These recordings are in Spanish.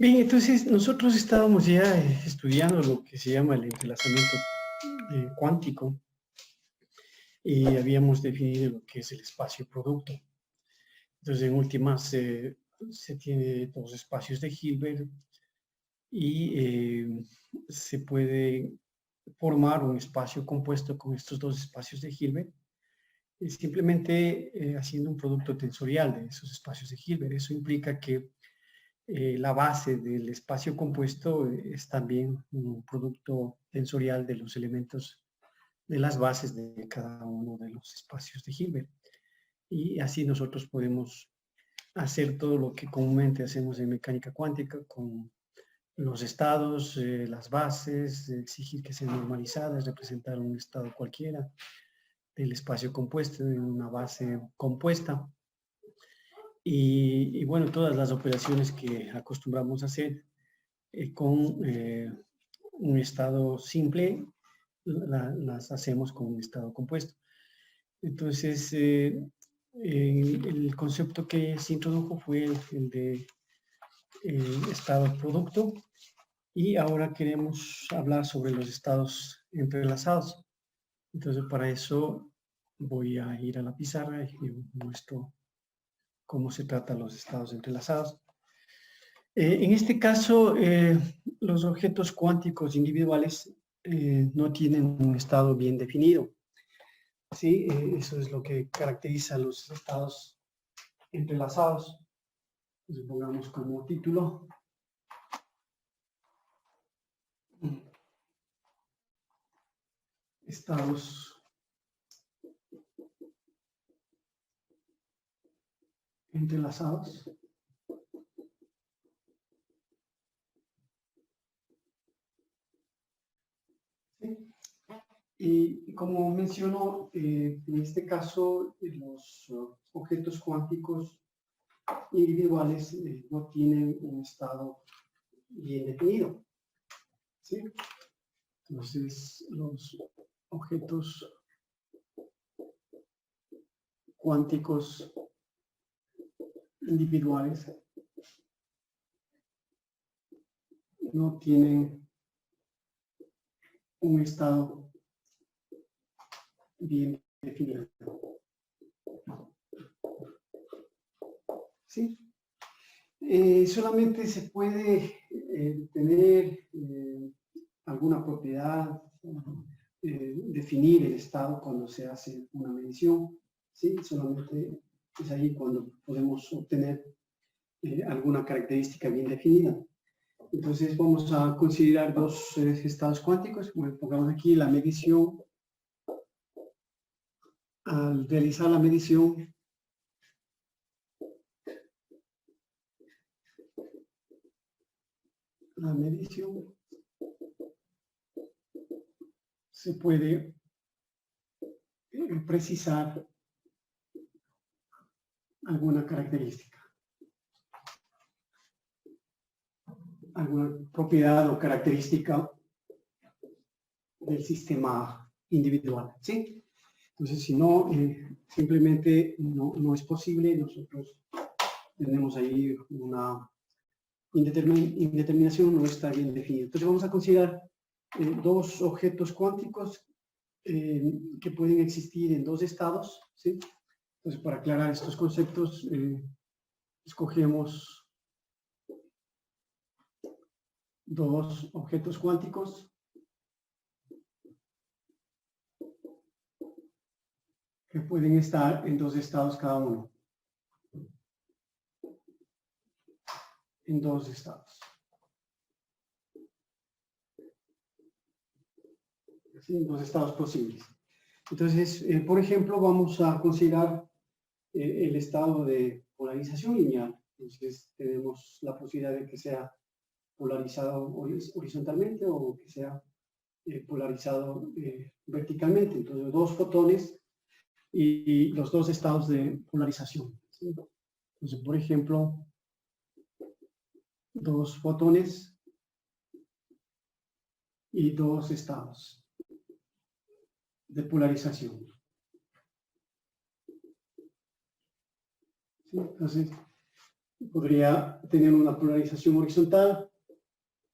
Bien, entonces nosotros estábamos ya estudiando lo que se llama el entrelazamiento cuántico y habíamos definido lo que es el espacio producto. Entonces, en últimas, se tiene dos espacios de Hilbert y se puede formar un espacio compuesto con estos dos espacios de Hilbert, simplemente haciendo un producto tensorial de esos espacios de Hilbert. Eso implica que la base del espacio compuesto es también un producto tensorial de los elementos de las bases de cada uno de los espacios de Hilbert. Y así nosotros podemos hacer todo lo que comúnmente hacemos en mecánica cuántica con los estados, las bases, exigir que sean normalizadas, representar un estado cualquiera del espacio compuesto en una base compuesta. Y bueno, todas las operaciones que acostumbramos a hacer con un estado simple, las hacemos con un estado compuesto. Entonces, el concepto que se introdujo fue el de estado producto y ahora queremos hablar sobre los estados entrelazados. Entonces, para eso voy a ir a la pizarra y muestro cómo se tratan los estados entrelazados. En este caso, los objetos cuánticos individuales no tienen un estado bien definido. ¿Sí? Eso es lo que caracteriza los estados entrelazados. Entonces, pongamos como título estados entrelazados. ¿Sí? Y como menciono, en este caso, los objetos cuánticos individuales no tienen un estado bien definido. ¿Sí? Entonces, los objetos cuánticos individuales no tienen un estado bien definido. ¿Sí? Solamente se puede tener alguna propiedad, definir el estado cuando se hace una medición. ¿Sí? Solamente es ahí cuando podemos obtener alguna característica bien definida. Entonces vamos a considerar dos estados cuánticos. Bueno, pongamos aquí la medición. Al realizar la medición, se puede precisar alguna característica, alguna propiedad o característica del sistema individual, ¿sí? Entonces, si no, simplemente no es posible. Nosotros tenemos ahí una indeterminación, no está bien definido. Entonces, vamos a considerar dos objetos cuánticos que pueden existir en dos estados, ¿sí? Entonces, para aclarar estos conceptos, escogemos dos objetos cuánticos que pueden estar en dos estados cada uno. En dos estados. ¿Sí? En dos estados posibles. Entonces, por ejemplo, vamos a considerar el estado de polarización lineal. Entonces, tenemos la posibilidad de que sea polarizado horizontalmente o que sea polarizado verticalmente. Entonces, dos fotones y los dos estados de polarización. ¿Sí? Entonces, por ejemplo, dos fotones y dos estados de polarización. ¿Sí? Entonces, podría tener una polarización horizontal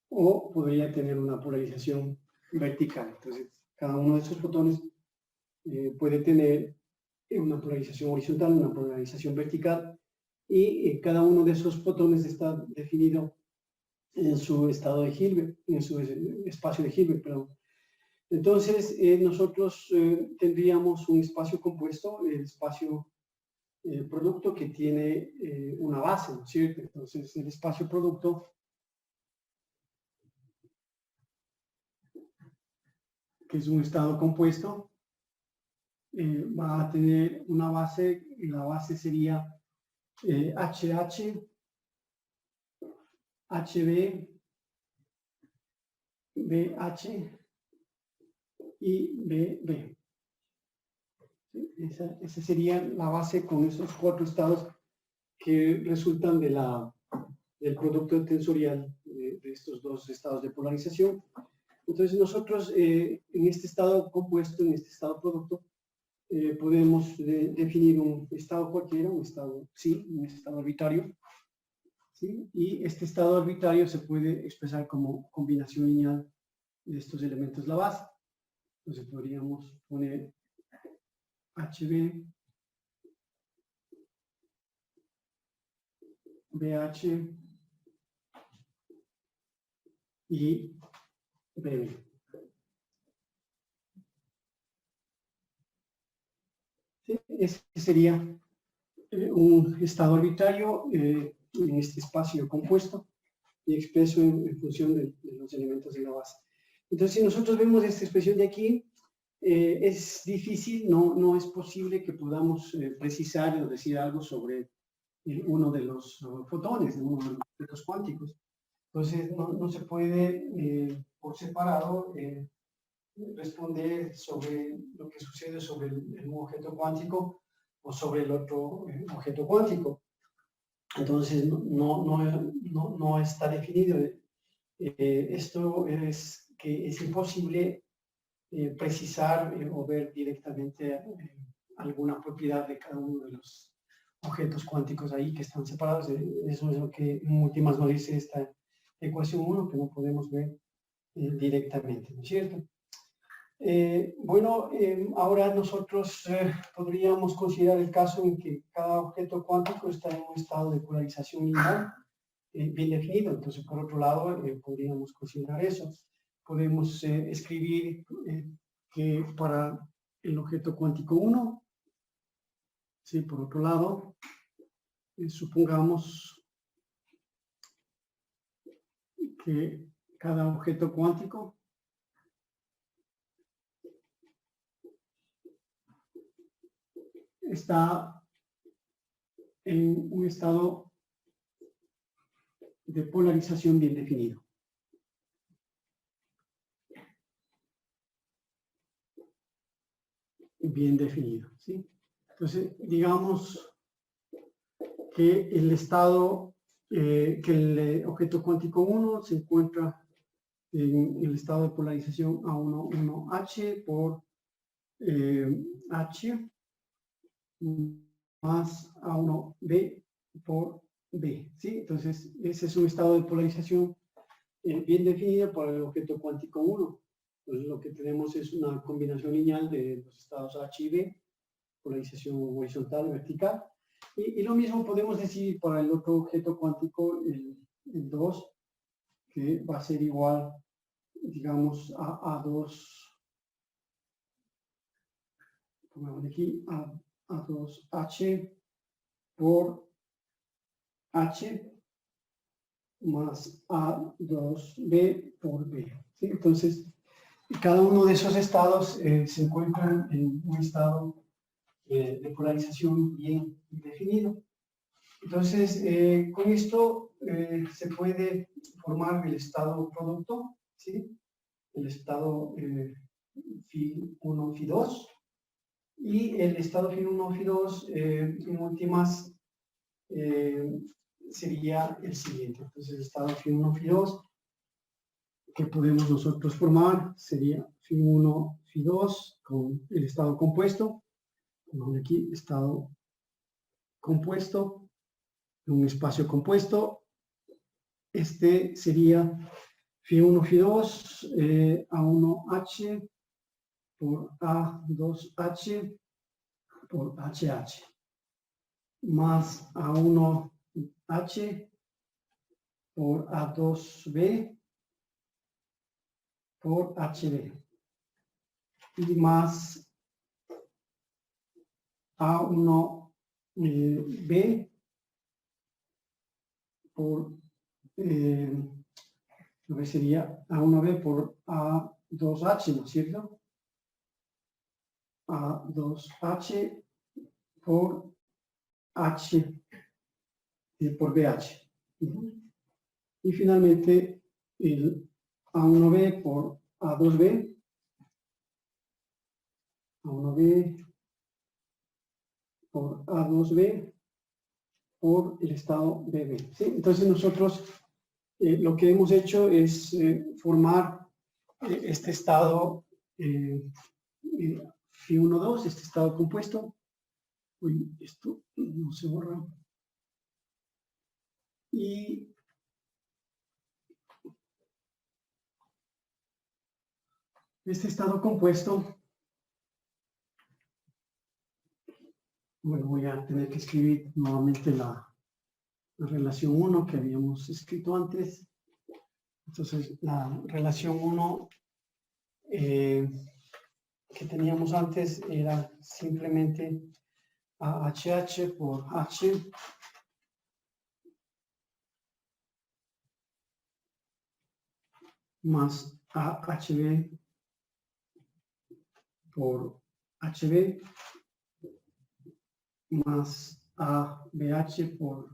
o podría tener una polarización vertical. Entonces, cada uno de esos fotones puede tener una polarización horizontal, una polarización vertical, y cada uno de esos fotones está definido en su estado de Hilbert, en su espacio de Hilbert, perdón. Entonces, nosotros tendríamos un espacio compuesto, el espacio producto que tiene una base, ¿no es cierto? Entonces, el espacio producto, que es un estado compuesto, va a tener una base, y la base sería HH, HB, BH y BB. ¿Sí? Esa sería la base con esos 4 estados que resultan del producto tensorial de estos 2 estados de polarización. Entonces nosotros en este estado compuesto, en este estado producto, podemos definir un estado cualquiera, un estado psi, un estado arbitrario, ¿sí? Y este estado arbitrario se puede expresar como combinación lineal de estos elementos la base. Entonces podríamos poner HB, BH y BB. ¿Sí? Ese sería un estado arbitrario en este espacio compuesto y expreso en función de los elementos de la base. Entonces, si nosotros vemos esta expresión de aquí, es difícil, no es posible que podamos precisar o decir algo sobre uno de los fotones, uno de los objetos cuánticos. Entonces, no se puede por separado responder sobre lo que sucede sobre el objeto cuántico o sobre el otro objeto cuántico. Entonces, no está definido. Esto es que es imposible precisar o ver directamente alguna propiedad de cada uno de los objetos cuánticos ahí que están separados. Eso es lo que en últimas nos dice esta ecuación 1, que no podemos ver directamente, ¿no es cierto? Bueno, ahora nosotros podríamos considerar el caso en que cada objeto cuántico está en un estado de polarización lineal bien definido. Entonces, por otro lado, podríamos considerar eso. Podemos escribir que para el objeto cuántico 1, ¿sí? Por otro lado, supongamos que cada objeto cuántico está en un estado de polarización bien definido. Bien definido, ¿sí? Entonces, digamos que el estado, que el objeto cuántico 1 se encuentra en el estado de polarización A11H por H más A1B por B, ¿sí? Entonces, ese es un estado de polarización bien definido para el objeto cuántico 1. Entonces, lo que tenemos es una combinación lineal de los estados H y B, polarización horizontal y vertical. Y lo mismo podemos decir para el otro objeto cuántico, el 2, que va a ser igual, digamos, a A2, pongamos aquí, A2H por H más A2B por B, ¿sí? Entonces, cada uno de esos estados se encuentran en un estado de polarización bien definido. Entonces, con esto se puede formar el estado producto, ¿sí? El estado phi 1, phi 2, y el estado phi 1, phi 2, en últimas, sería el siguiente. Entonces, el estado phi 1, phi 2, que podemos nosotros formar, sería phi 1, phi 2, con el estado compuesto. Ponemos aquí estado compuesto, un espacio compuesto. Este sería Φ1, Φ2, A1H por A2H por HH, más A1H por A2B por HB, y más A1B por, sería A1B por A2H, ¿no es cierto? A2H por H por BH. Y finalmente el A1B por A2B, A1B por A2B por el estado BB. ¿Sí? Entonces nosotros lo que hemos hecho es formar este estado Φ1,2, este estado compuesto. Uy, esto no se borra. Y este estado compuesto, bueno, voy a tener que escribir nuevamente la relación 1 que habíamos escrito antes. Entonces, la relación 1 que teníamos antes era simplemente AHH por H más AHB por HB más ABH por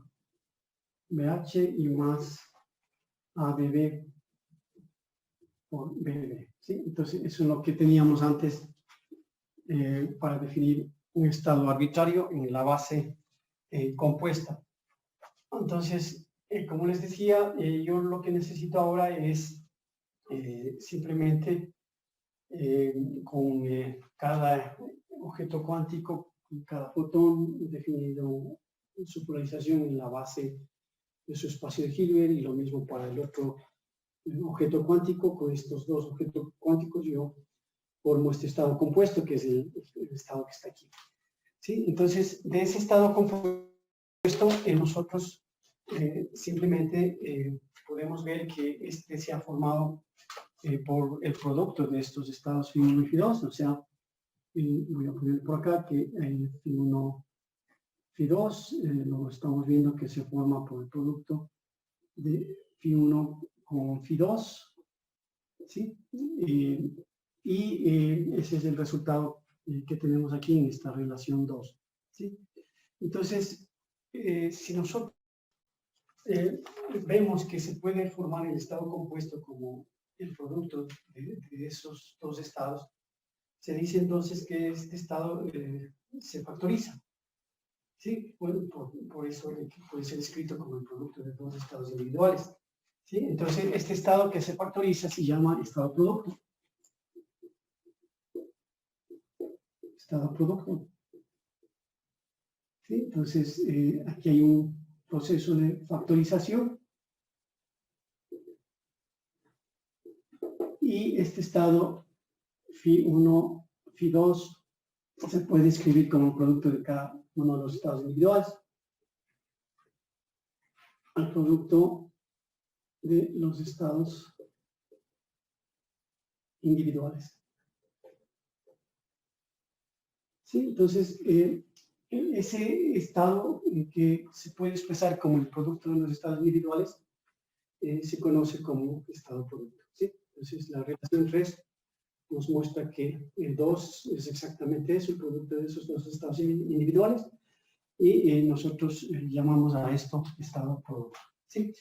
BH y más ABB por BB. ¿Sí? Entonces, eso es lo que teníamos antes para definir un estado arbitrario en la base compuesta. Entonces, como les decía, yo lo que necesito ahora es simplemente con cada objeto cuántico, con cada fotón, definido su polarización en la base de su espacio de Hilbert, y lo mismo para el otro objeto cuántico. Con estos dos objetos cuánticos yo formo este estado compuesto, que es el estado que está aquí. ¿Sí? Entonces, de ese estado compuesto, nosotros simplemente podemos ver que este se ha formado por el producto de estos estados Φ1 y Φ2, o sea, voy a poner por acá que Φ1, Φ2, lo estamos viendo que se forma por el producto de Φ1 con Φ2, ¿sí? Ese es el resultado que tenemos aquí en esta relación 2, ¿sí? Entonces, si nosotros vemos que se puede formar el estado compuesto como el producto de esos dos estados, se dice entonces que este estado se factoriza. ¿Sí? Por eso puede ser escrito como el producto de dos estados individuales. ¿Sí? Entonces, este estado que se factoriza se llama estado producto. Estado producto. ¿Sí? Entonces, aquí hay un proceso de factorización. Y este estado Φ1, Φ2 se puede escribir como un producto de cada uno de los estados individuales al producto de los estados individuales. ¿Sí? Entonces, ese estado que se puede expresar como el producto de los estados individuales se conoce como estado producto. ¿Sí? Entonces, la relación 3 nos muestra que el 2 es exactamente eso, el producto de esos dos estados individuales, y nosotros llamamos a esto estado producto. ¿Sí?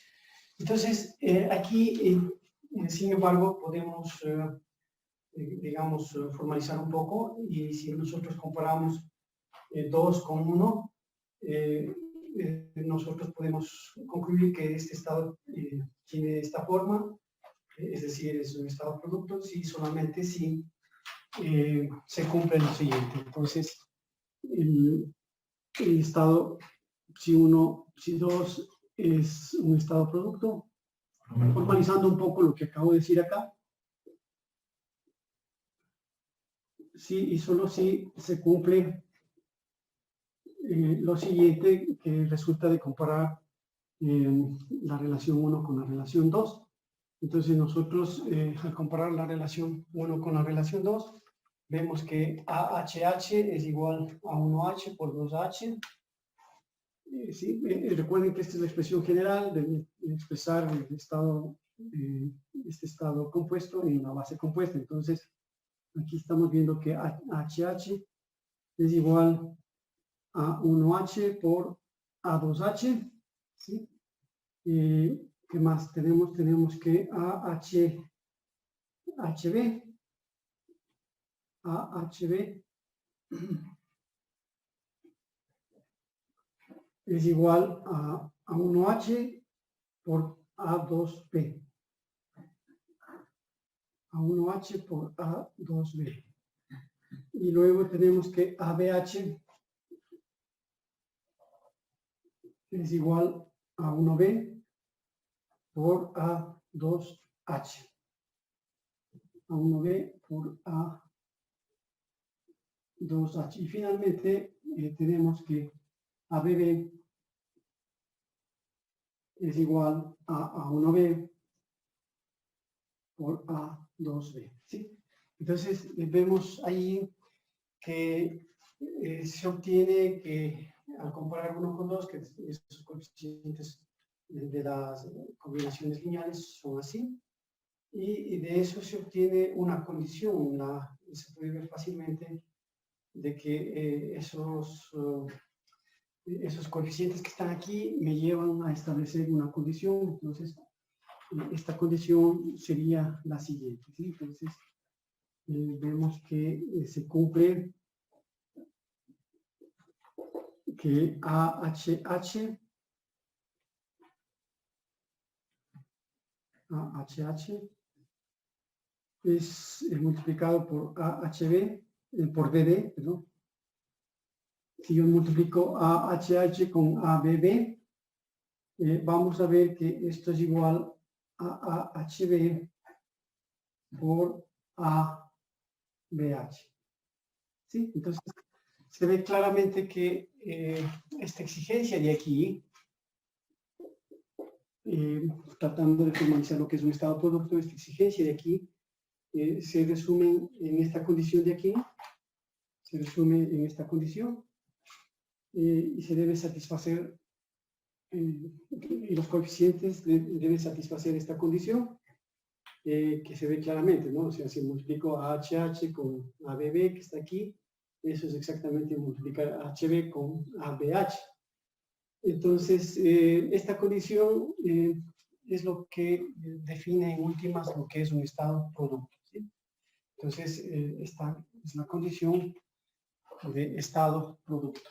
Entonces, aquí, sin embargo, podemos, digamos, formalizar un poco, y si nosotros comparamos 2 con 1, nosotros podemos concluir que este estado tiene esta forma, es decir, es un estado producto, si solamente si se cumple lo siguiente. Entonces, el estado, si uno si 2 es un estado producto, formalizando un poco lo que acabo de decir acá, si y solo si se cumple lo siguiente que resulta de comparar la relación 1 con la relación 2. Entonces nosotros al comparar la relación 1 con la relación 2, vemos que AHH es igual a 1H por 2H. ¿Sí? Recuerden que esta es la expresión general de expresar este estado compuesto en una base compuesta. Entonces aquí estamos viendo que HH es igual a 1H por A2H. ¿Sí? ¿Qué más tenemos? Tenemos que AHB es igual a 1H por A2B. A 1H por A2B. Y luego tenemos que ABH es igual a 1B por A2H. A 1B por A2H. Y finalmente tenemos que ABB es igual a 1B por A2B. ¿Sí? Entonces vemos ahí que se obtiene que al comparar 1 con 2, que esos coeficientes de las combinaciones lineales son así, y de eso se obtiene una condición, se puede ver fácilmente de que esos coeficientes que están aquí me llevan a establecer una condición. Entonces esta condición sería la siguiente, ¿sí? Entonces vemos que se cumple que AHH es multiplicado por AHB, por BD, perdón. Si yo multiplico AHH con ABB, vamos a ver que esto es igual a AHB por ABH. ¿Sí? Entonces, se ve claramente que esta exigencia de aquí, tratando de formalizar lo que es un estado producto, esta exigencia de aquí, se resume en esta condición de aquí, se resume en esta condición, y se debe satisfacer, y los coeficientes deben satisfacer esta condición, que se ve claramente, ¿no? O sea, si multiplico a HH con ABB, que está aquí, eso es exactamente multiplicar a HB con ABH. Entonces, esta condición es lo que define en últimas lo que es un estado producto, ¿sí? Entonces, esta es la condición de estado producto.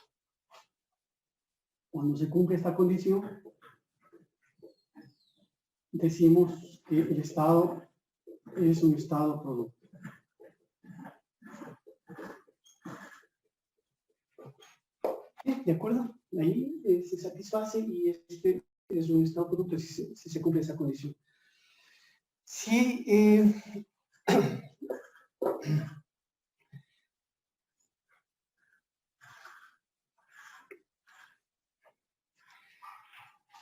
Cuando se cumple esta condición, decimos que el estado es un estado producto. ¿De acuerdo? Ahí se satisface y este es un estado producto si se cumple esa condición. Sí,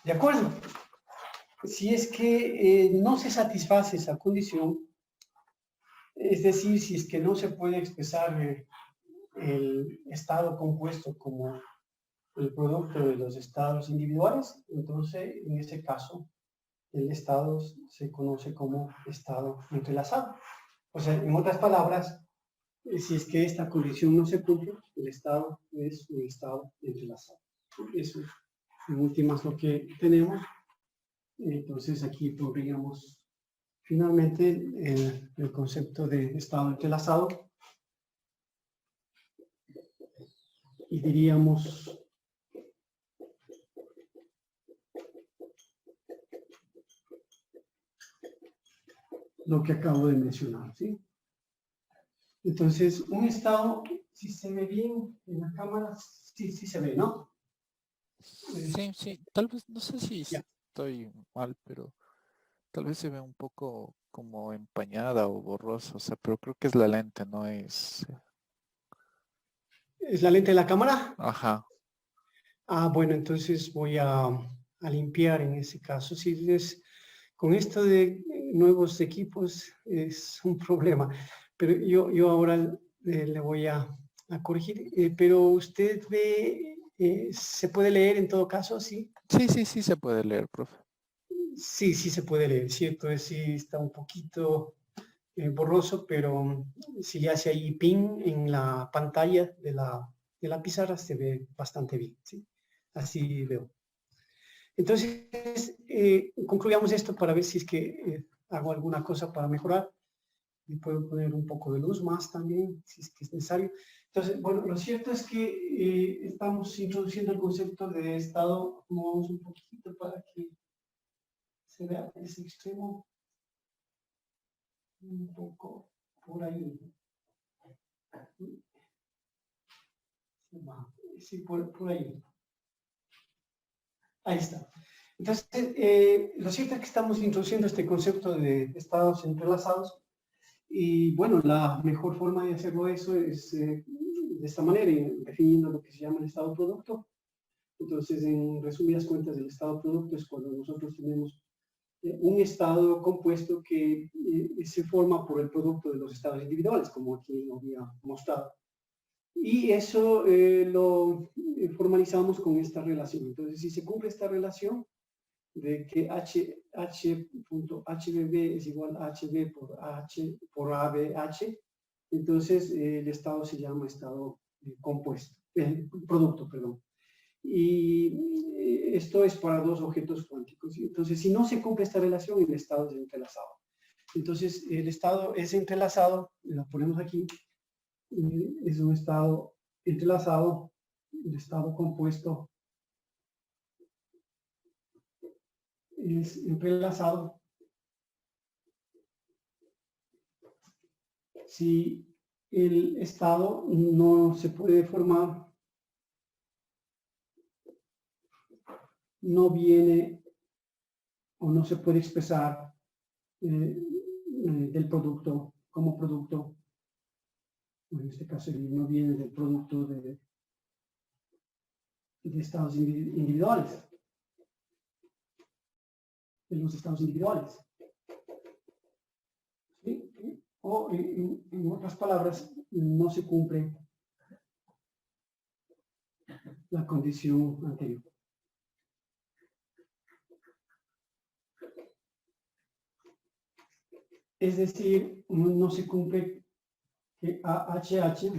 de acuerdo. Si es que no se satisface esa condición, es decir, si es que no se puede expresar el estado compuesto como el producto de los estados individuales, entonces en ese caso el estado se conoce como estado entrelazado. O sea, en otras palabras, si es que esta condición no se cumple, el estado es un estado entrelazado. Eso es en últimas lo que tenemos. Entonces aquí podríamos finalmente el concepto de estado entrelazado y diríamos lo que acabo de mencionar, ¿sí? Entonces, un estado, si se ve bien en la cámara, sí se ve, ¿no? Sí, sí, tal vez, no sé si Ya. estoy mal, pero tal vez se ve un poco como empañada o borrosa, o sea, pero creo que es la lente, no es... ¿Es la lente de la cámara? Ajá, Ah, bueno, entonces voy a limpiar en ese caso. Si es, con esto de nuevos equipos es un problema, pero yo ahora le voy a corregir. Pero usted ve, ¿se puede leer en todo caso? Sí. sí, sí, sí se puede leer, profe. Sí, sí se puede leer, cierto, es, sí está un poquito borroso, pero si le hace ahí pin en la pantalla de la pizarra se ve bastante bien, ¿sí? Así veo. Entonces, concluyamos esto para ver si es que hago alguna cosa para mejorar. Y puedo poner un poco de luz más también, si es que es necesario. Entonces, bueno, lo cierto es que estamos introduciendo el concepto de estado, movamos un poquito para que se vea ese extremo, un poco por ahí. Sí, por ahí. Ahí está. Entonces, lo cierto es que estamos introduciendo este concepto de estados entrelazados y bueno, la mejor forma de hacerlo eso es de esta manera, definiendo lo que se llama el estado producto. Entonces, en resumidas cuentas, el estado producto es cuando nosotros tenemos un estado compuesto que se forma por el producto de los estados individuales, como aquí lo había mostrado. Y eso lo formalizamos con esta relación. Entonces, si se cumple esta relación de que h.hbb es igual a hb por ABH, entonces el estado se llama estado compuesto, producto, perdón. Y esto es para dos objetos cuánticos. Entonces, si no se cumple esta relación, el estado es entrelazado. Entonces, el estado es entrelazado, lo ponemos aquí, es un estado entrelazado, el estado compuesto es entrelazado si el estado no se puede formar, no viene o no se puede expresar del producto como producto, en este caso no viene del producto de estados individuales, de los estados individuales. ¿Sí? O en otras palabras, no se cumple la condición anterior. Es decir, no se cumple que AHH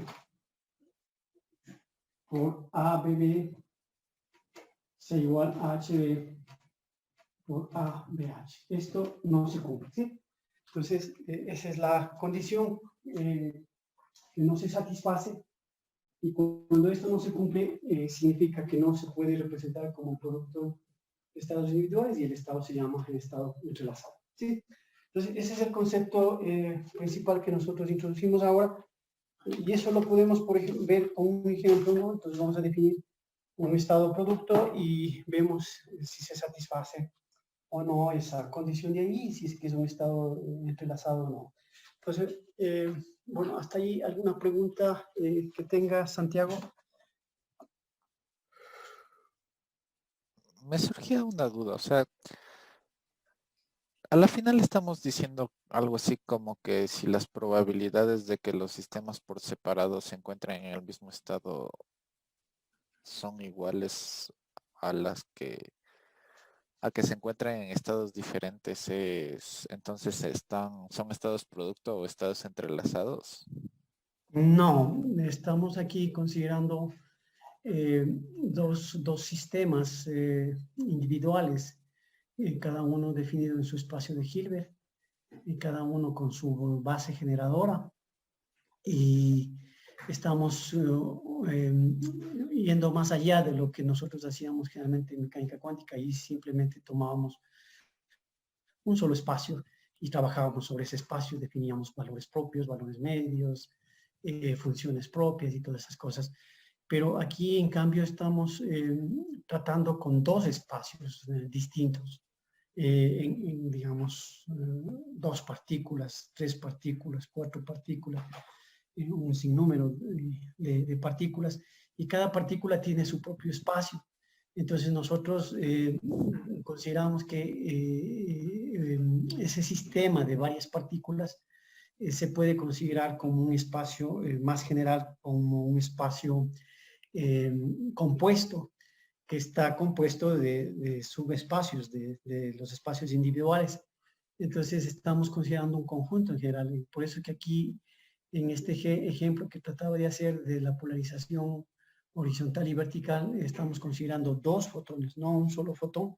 por ABB sea igual a HB por ABH. Esto no se cumple, ¿sí? Entonces, esa es la condición que no se satisface, y cuando esto no se cumple, significa que no se puede representar como un producto de estados individuales y el estado se llama el estado entrelazado, ¿sí? Entonces, ese es el concepto principal que nosotros introducimos ahora, y eso lo podemos, por ejemplo, ver con un ejemplo, ¿no? Entonces, vamos a definir un estado producto y vemos si se satisface o no esa condición de ahí, si es que es un estado entrelazado o no. Entonces, bueno, hasta ahí alguna pregunta que tenga Santiago. Me surgía una duda, o sea, a la final estamos diciendo algo así como que si las probabilidades de que los sistemas por separado se encuentren en el mismo estado son iguales a las a que se encuentren en estados diferentes, entonces son estados producto o estados entrelazados. No, estamos aquí considerando dos sistemas individuales, cada uno definido en su espacio de Hilbert, y cada uno con su base generadora. Y estamos yendo más allá de lo que nosotros hacíamos generalmente en mecánica cuántica, y simplemente tomábamos un solo espacio y trabajábamos sobre ese espacio, definíamos valores propios, valores medios, funciones propias y todas esas cosas. pero aquí en cambio estamos tratando con dos espacios distintos, digamos, dos partículas, tres partículas, cuatro partículas, un sinnúmero de partículas, y cada partícula tiene su propio espacio. Entonces nosotros consideramos que ese sistema de varias partículas se puede considerar como un espacio más general, como un espacio compuesto, que está compuesto de subespacios, de los espacios individuales. Entonces estamos considerando un conjunto en general. Y por eso que aquí, en este ejemplo que trataba de hacer de la polarización horizontal y vertical, estamos considerando dos fotones, no un solo fotón.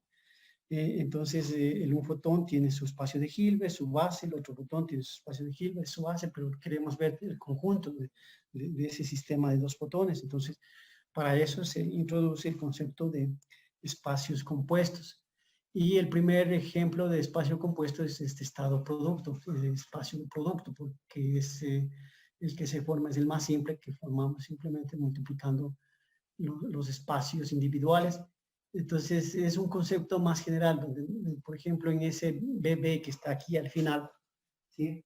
Entonces, un fotón tiene su espacio de Hilbert, su base, el otro fotón tiene su espacio de Hilbert, su base, pero queremos ver el conjunto de ese sistema de dos fotones. Entonces, para eso se introduce el concepto de espacios compuestos. Y el primer ejemplo de espacio compuesto es este estado producto, el espacio producto, porque es el que se forma, es el más simple, que formamos simplemente multiplicando los espacios individuales. Entonces es un concepto más general, donde, por ejemplo, en ese BB que está aquí al final, ¿sí?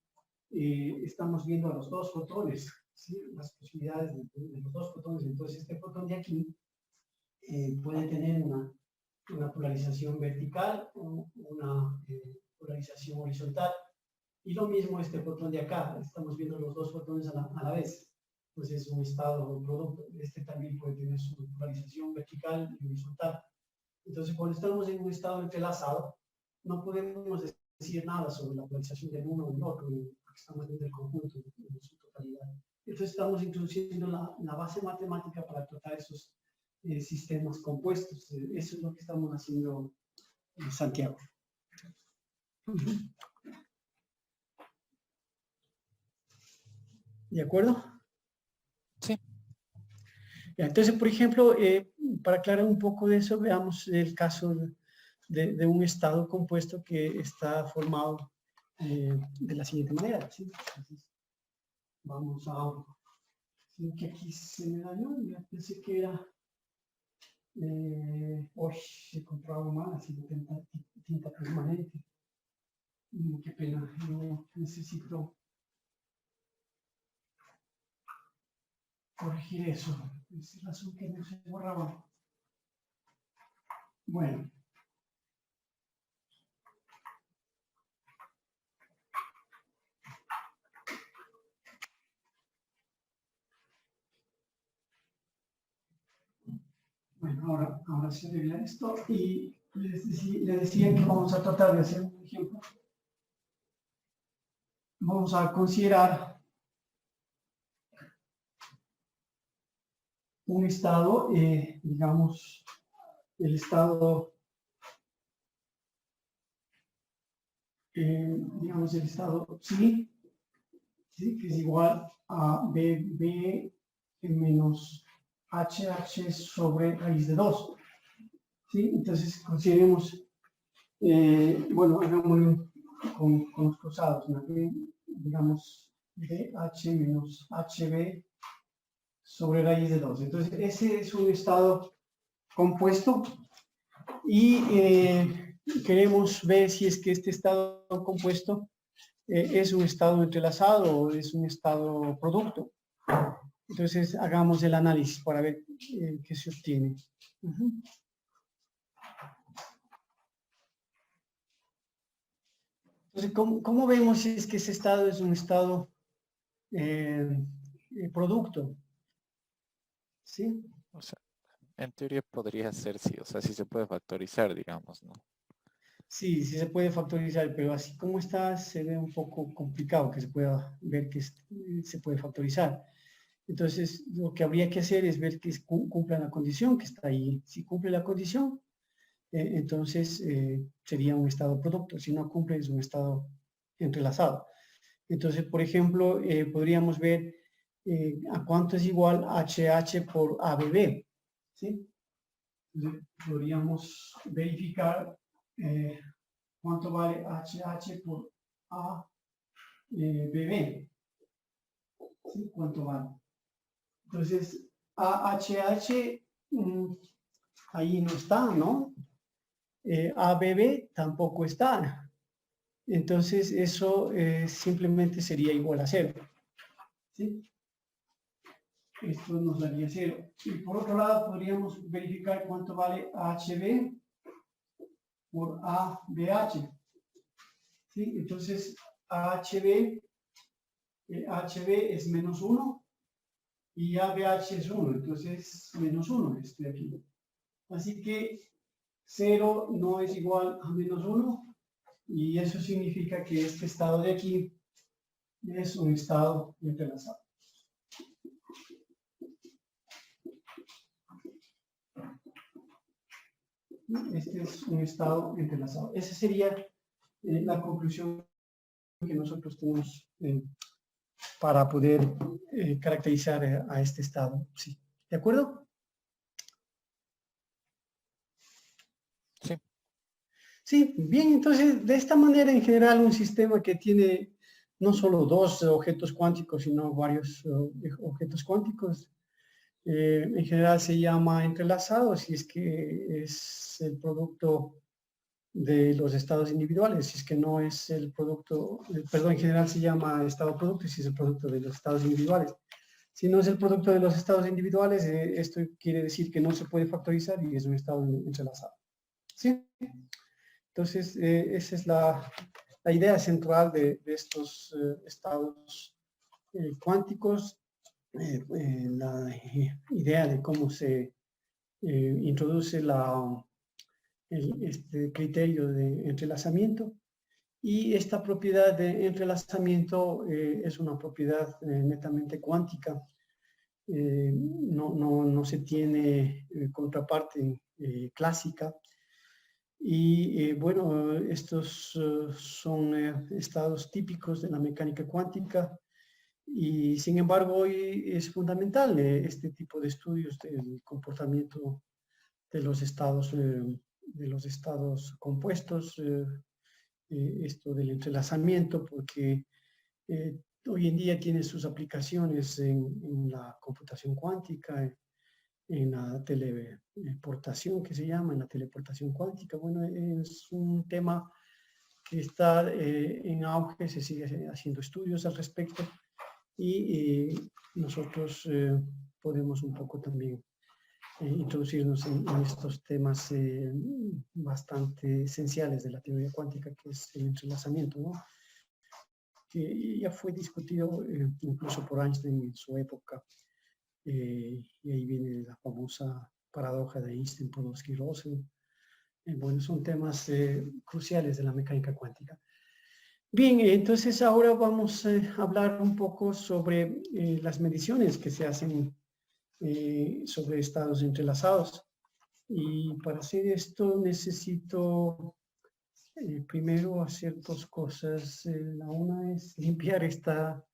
Estamos viendo a los dos fotones, ¿sí? Las posibilidades de los dos fotones. Entonces este fotón de aquí puede tener una polarización vertical o una polarización horizontal. Y lo mismo este fotón de acá, estamos viendo los dos fotones a la vez. Pues es un estado producto. Este también puede tener su polarización vertical y horizontal. Entonces, cuando estamos en un estado entrelazado, no podemos decir nada sobre la polarización del uno o del otro, porque estamos viendo el conjunto en su totalidad. Entonces, estamos introduciendo la base matemática para tratar esos sistemas compuestos. Eso es lo que estamos haciendo en Santiago. ¿De acuerdo? Sí. Entonces, por ejemplo, para aclarar un poco de eso, veamos el caso de un estado compuesto que está formado de la siguiente manera. ¿Sí? Entonces, vamos a... ¿sí? Que aquí se me dañó, ya pensé que era... hoy se compraba mal, así de tinta permanente. Qué pena, yo necesito corregir eso. Es razón que no se borraba. Bueno. Bueno, ahora se arregla esto y les decía que vamos a tratar de hacer un ejemplo. Vamos a considerar un estado, digamos, el estado, digamos, el estado psi, ¿sí? Que es igual a BB menos HH sobre raíz de 2. ¿Sí? Entonces, consideremos, bueno, hagámoslo con los cruzados, ¿no? Digamos, BH menos HB sobre raíz de 2. Entonces, ese es un estado compuesto y queremos ver si es que este estado compuesto es un estado entrelazado o es un estado producto. Entonces, hagamos el análisis para ver qué se obtiene. Entonces, ¿cómo vemos si es que ese estado es un estado producto? ¿Sí? O sea, en teoría podría ser sí, o sea, sí se puede factorizar, digamos, ¿no? Sí, sí se puede factorizar, pero así como está, se ve un poco complicado que se pueda ver que se puede factorizar. Entonces, lo que habría que hacer es ver que cumpla la condición que está ahí. Si cumple la condición, entonces sería un estado producto. Si no cumple, es un estado entrelazado. Entonces, por ejemplo, podríamos ver a cuánto es igual HH por ABB. ¿Sí? Entonces, podríamos verificar cuánto vale HH por ABB. ¿Sí? ¿Cuánto vale? Entonces, AHH ahí no está, ¿no? ABB tampoco está. Entonces eso simplemente sería igual a 0. ¿Sí? Esto nos daría 0. Y por otro lado podríamos verificar cuánto vale AHB por ABH. ¿Sí? Entonces AHB es menos 1 y ABH es 1. Entonces menos 1 este de aquí. Así que 0 no es igual a menos 1. Y eso significa que este estado de aquí es un estado entrelazado. Este es un estado entrelazado. Esa sería la conclusión que nosotros tenemos para poder caracterizar a este estado. ¿Sí? ¿De acuerdo? Sí. Sí, bien, entonces de esta manera en general un sistema que tiene no solo dos objetos cuánticos, sino varios objetos cuánticos, en general se llama entrelazado si es que es el producto de los estados individuales, si es que no es el producto, perdón, en general se llama estado producto si es el producto de los estados individuales. Si no es el producto de los estados individuales, esto quiere decir que no se puede factorizar y es un estado entrelazado. ¿Sí? Entonces, esa es la idea central de estos estados cuánticos, la idea de cómo se introduce este criterio de entrelazamiento. Y esta propiedad de entrelazamiento es una propiedad netamente cuántica. No se tiene contraparte clásica. Y bueno, estos son estados típicos de la mecánica cuántica y sin embargo hoy es fundamental este tipo de estudios del comportamiento de los estados compuestos, esto del entrelazamiento, porque hoy en día tiene sus aplicaciones en la computación cuántica, en la teleportación que se llama, en la teleportación cuántica. Bueno, es un tema que está en auge, se sigue haciendo estudios al respecto y nosotros podemos un poco también introducirnos en estos temas bastante esenciales de la teoría cuántica, que es el entrelazamiento, ¿no? Que ya fue discutido incluso por Einstein en su época. Y ahí viene la famosa paradoja de Einstein-Podolsky-Rosen. Bueno, son temas cruciales de la mecánica cuántica. Bien, entonces ahora vamos a hablar un poco sobre las mediciones que se hacen sobre estados entrelazados. Y para hacer esto necesito primero hacer dos cosas. La una es limpiar esta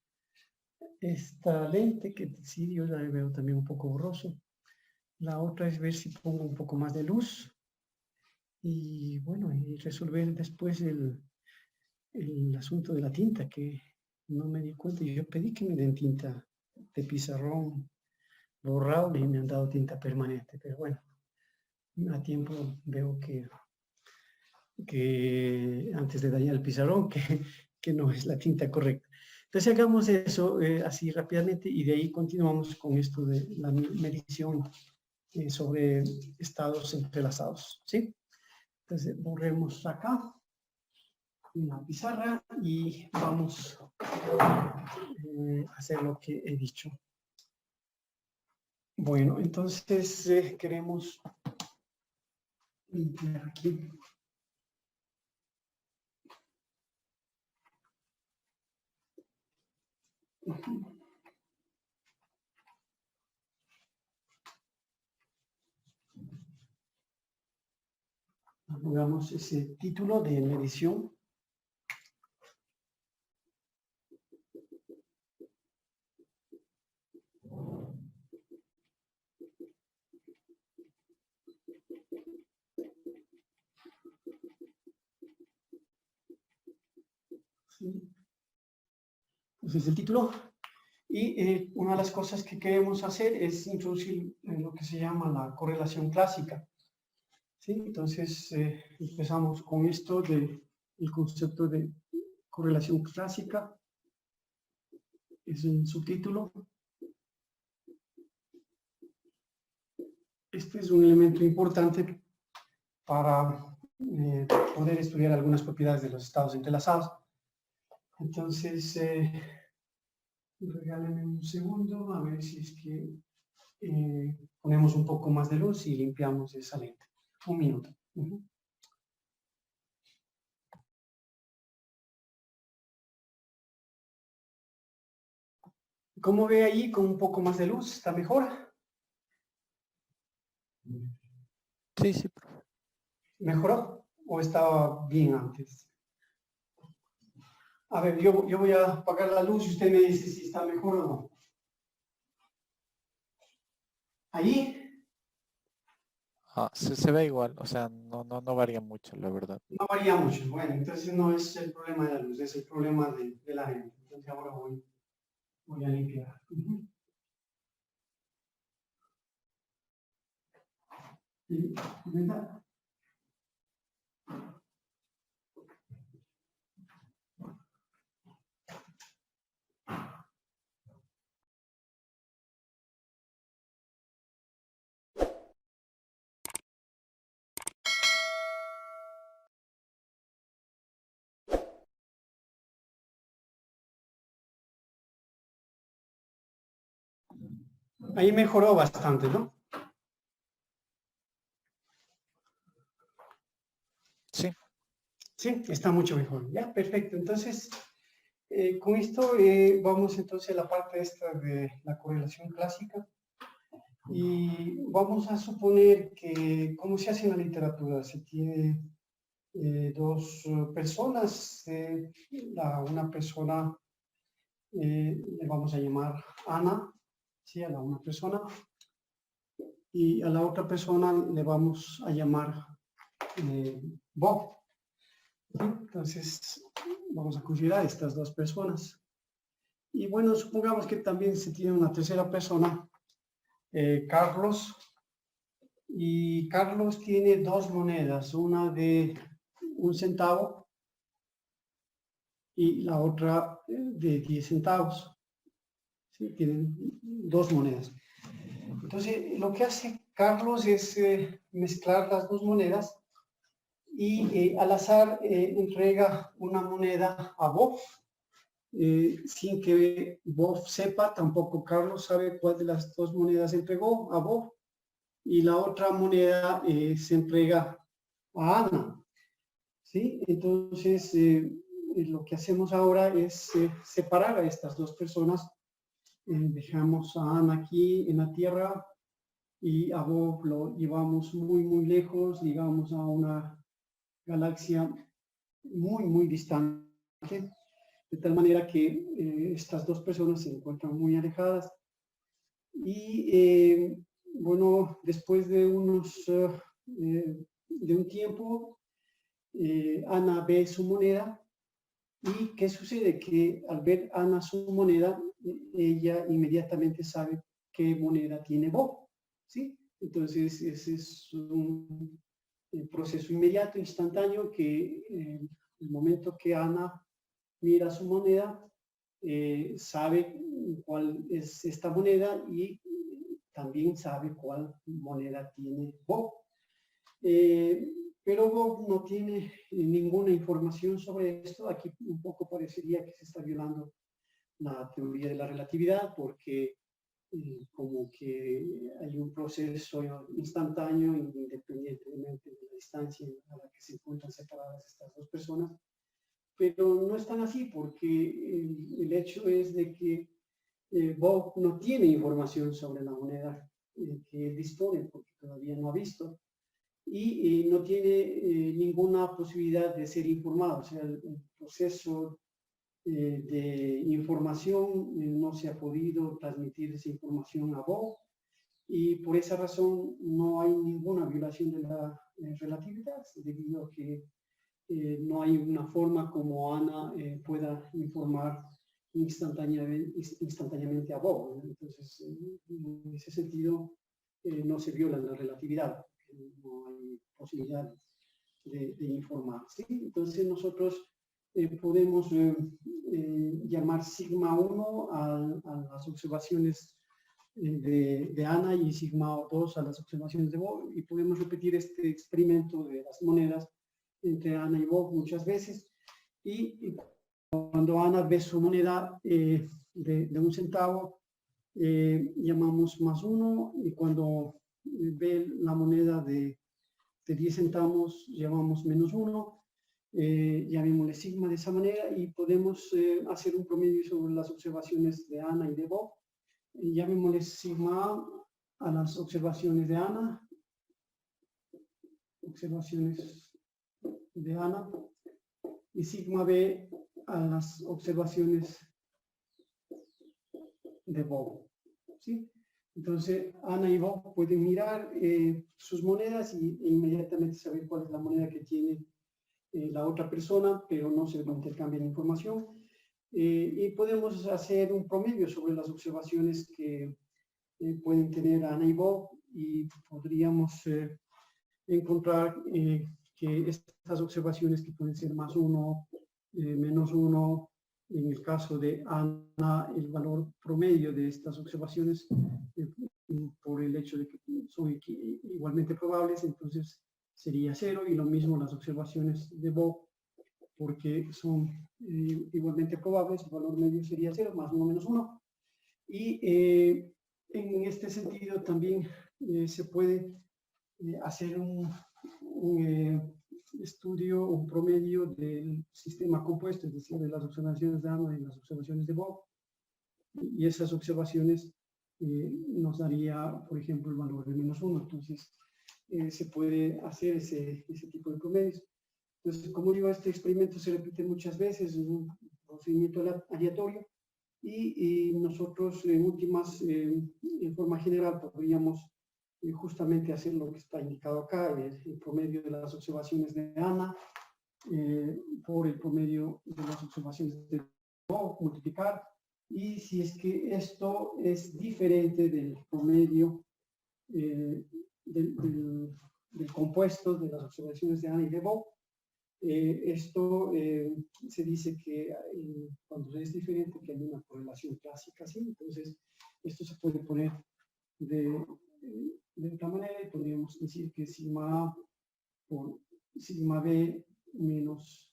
lente, que sí, yo la veo también un poco borroso. La otra es ver si pongo un poco más de luz. Y bueno, y resolver después el asunto de la tinta, que no me di cuenta. Yo pedí que me den tinta de pizarrón borrable y me han dado tinta permanente. Pero bueno, a tiempo veo que antes de dañar el pizarrón, que no es la tinta correcta. Entonces hagamos eso así rápidamente y de ahí continuamos con esto de la medición sobre estados entrelazados, ¿sí? Entonces borremos acá en la pizarra y vamos a hacer lo que he dicho. Bueno, entonces queremos limpiar aquí. Pongamos ese título de medición. ¿Sí? Entonces el título. Y una de las cosas que queremos hacer es introducir lo que se llama la correlación clásica. ¿Sí? Entonces, empezamos con esto del concepto de correlación clásica. Es un subtítulo. Este es un elemento importante para poder estudiar algunas propiedades de los estados entrelazados. Entonces, regálenme un segundo a ver si es que ponemos un poco más de luz y limpiamos esa lente. Un minuto. ¿Cómo ve ahí con un poco más de luz? ¿Está mejor? Sí, sí, profe. ¿Mejoró o estaba bien antes? A ver, yo voy a apagar la luz y usted me dice si está mejor o no. Ahí Se ve igual, o sea, no varía mucho, la verdad. no varía mucho. Bueno, entonces no es el problema de la luz, es el problema de la lente. Entonces ahora voy a limpiar. ¿Verdad? Ahí mejoró bastante, ¿no? Sí. Sí, está mucho mejor. Ya, perfecto. Entonces, con esto vamos entonces a la parte esta de la correlación clásica. Y vamos a suponer que, como se hace en la literatura, se tiene dos personas. Una persona le vamos a llamar Ana, ¿sí? A la una persona. Y a la otra persona le vamos a llamar Bob. Entonces, vamos a considerar estas dos personas. Y bueno, supongamos que también se tiene una tercera persona, Carlos. Y Carlos tiene dos monedas, una de 1 centavo y la otra de 10 centavos. ¿Sí? Tienen dos monedas. Entonces, lo que hace Carlos es mezclar las dos monedas y al azar entrega una moneda a Bob, sin que Bob sepa, tampoco Carlos sabe cuál de las dos monedas entregó a Bob, y la otra moneda se entrega a Ana. ¿Sí? Entonces, lo que hacemos ahora es separar a estas dos personas. Dejamos a Ana aquí en la Tierra y a Bob lo llevamos muy, muy lejos, digamos a una galaxia muy, muy distante, de tal manera que estas dos personas se encuentran muy alejadas. Y bueno, después de de un tiempo, Ana ve su moneda. ¿Y qué sucede? Que al ver Ana su moneda, ella inmediatamente sabe qué moneda tiene Bob, ¿sí? Entonces, ese es un proceso inmediato, instantáneo, que el momento que Ana mira su moneda, sabe cuál es esta moneda y también sabe cuál moneda tiene Bob. Pero Bob no tiene ninguna información sobre esto. Aquí un poco parecería que se está violando la teoría de la relatividad, porque como que hay un proceso instantáneo independientemente de la distancia a la que se encuentran separadas estas dos personas. Pero no es tan así, porque el hecho es de que Bob no tiene información sobre la moneda que él dispone, porque todavía no ha visto. Y no tiene ninguna posibilidad de ser informado. O sea, el proceso de información no se ha podido transmitir esa información a Bob, y por esa razón no hay ninguna violación de la relatividad, debido a que no hay una forma como Ana pueda informar instantáneamente a Bob. Entonces, en ese sentido, no se viola la relatividad, no hay posibilidad de informar. ¿Sí? Entonces, nosotros podemos llamar sigma 1 a las observaciones de Ana y sigma 2 a las observaciones de Bob, y podemos repetir este experimento de las monedas entre Ana y Bob muchas veces, y cuando Ana ve su moneda de 1 centavo, llamamos más 1, y cuando ve la moneda de 10 centavos, llamamos menos 1, llamémosle sigma de esa manera, y podemos hacer un promedio sobre las observaciones de Ana y de Bob. Llamémosle sigma a las observaciones de Ana, y sigma B a las observaciones de Bob. ¿Sí? Entonces, Ana y Bob pueden mirar sus monedas e inmediatamente saber cuál es la moneda que tiene la otra persona, pero no se intercambian información. Y podemos hacer un promedio sobre las observaciones que pueden tener Ana y Bob, y podríamos encontrar que estas observaciones, que pueden ser más 1, menos 1, en el caso de Ana, el valor promedio de estas observaciones, por el hecho de que son igualmente probables, entonces sería 0, y lo mismo las observaciones de Bob, porque son igualmente probables, el valor medio sería 0, más 1 menos 1. Y en este sentido también se puede hacer un estudio, un promedio del sistema compuesto, es decir, de las observaciones de Ana y las observaciones de Bob, y esas observaciones nos daría, por ejemplo, el valor de menos 1. Entonces, se puede hacer ese tipo de promedios. Entonces, como digo, este experimento se repite muchas veces, es un procedimiento aleatorio, y nosotros en forma general, podríamos justamente hacer lo que está indicado acá, el promedio de las observaciones de Ana por el promedio de las observaciones de Bob, multiplicar, y si es que esto es diferente del promedio del compuesto de las observaciones de Ana y de Bob, esto se dice que cuando es diferente, que hay una correlación clásica, ¿sí? Entonces, esto se puede poner de otra manera, y podríamos decir que sigma A por sigma B menos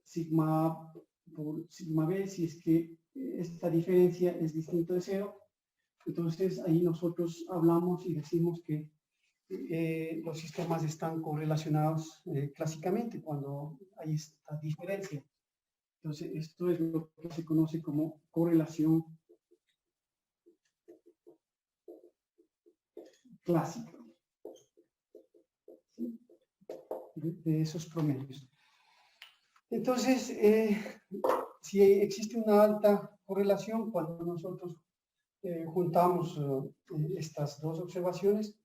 sigma A por sigma B, si es que esta diferencia es distinta de 0, entonces ahí nosotros hablamos y decimos que los sistemas están correlacionados clásicamente cuando hay esta diferencia. Entonces, esto es lo que se conoce como correlación clásica, ¿sí? De esos promedios. Entonces, si existe una alta correlación cuando nosotros juntamos estas dos observaciones,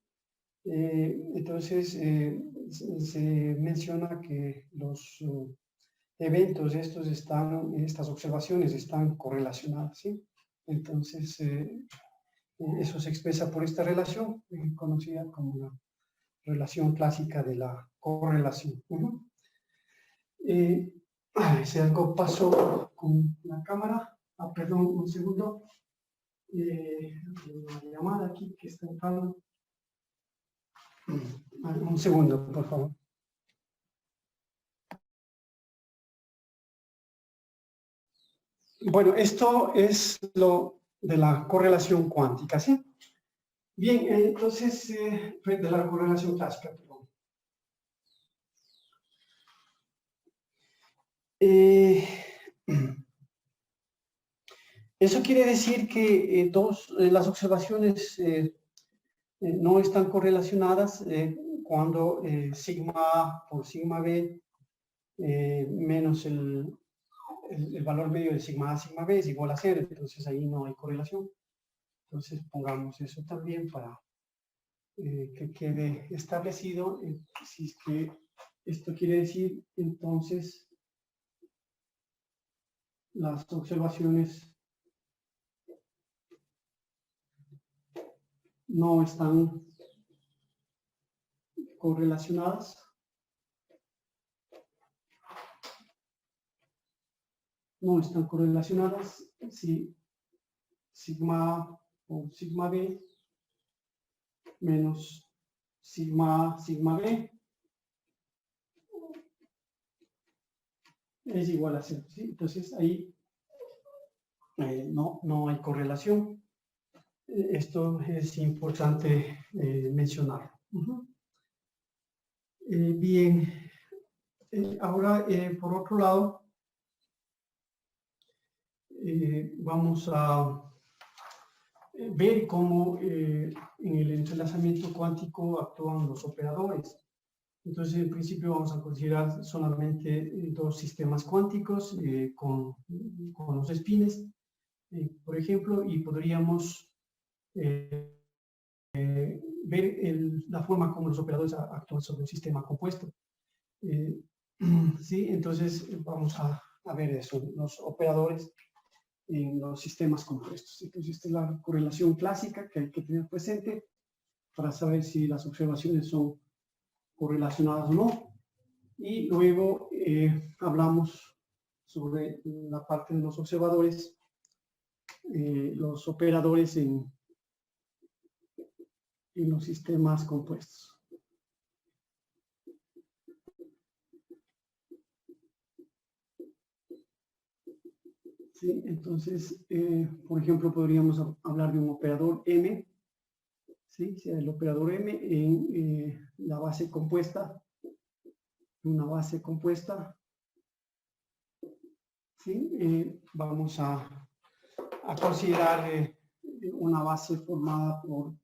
entonces se menciona que los eventos estas observaciones están correlacionadas, ¿sí? Entonces, eso se expresa por esta relación, conocida como la relación clásica de la correlación. Si algo pasó con la cámara, perdón, un segundo, una llamada aquí que está entrando. Un segundo, por favor. Bueno, esto es lo de la correlación cuántica, ¿sí? Bien, entonces, de la correlación clásica, perdón. Eso quiere decir que las observaciones no están correlacionadas cuando sigma A por sigma B menos el valor medio de sigma A, sigma B es igual a 0, entonces ahí no hay correlación. Entonces pongamos eso también para que quede establecido. Si es que esto quiere decir, entonces, las observaciones no están correlacionadas. No están correlacionadas si sigma A o sigma B menos sigma A, sigma B es igual a 0, ¿sí? Entonces ahí no hay correlación. Esto es importante mencionarlo. Bien, ahora por otro lado vamos a ver cómo en el entrelazamiento cuántico actúan los operadores. Entonces, en principio vamos a considerar solamente dos sistemas cuánticos con los espines, por ejemplo, y podríamos ver la forma como los operadores actúan sobre un sistema compuesto. ¿Sí? Entonces, vamos a ver eso, los operadores en los sistemas compuestos. Entonces, esta es la correlación clásica que hay que tener presente para saber si las observaciones son correlacionadas o no. Y luego hablamos sobre la parte de los observadores, los operadores en los sistemas compuestos. ¿Sí? Entonces, por ejemplo, podríamos hablar de un operador M, ¿sí? El operador M en la base compuesta, una base compuesta, ¿sí? Vamos a considerar una base formada por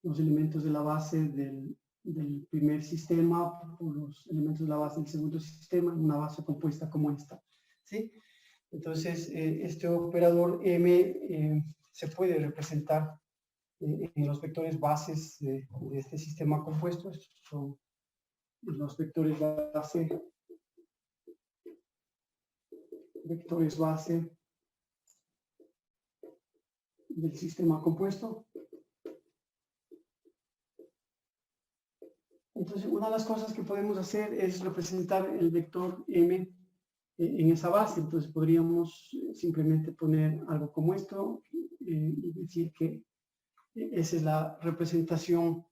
los elementos de la base del primer sistema, por los elementos de la base del segundo sistema, una base compuesta como esta, ¿sí? Entonces, este operador M se puede representar en los vectores bases de este sistema compuesto. Estos son los vectores base del sistema compuesto. Entonces, una de las cosas que podemos hacer es representar el vector M en esa base. Entonces, podríamos simplemente poner algo como esto y decir que esa es la representación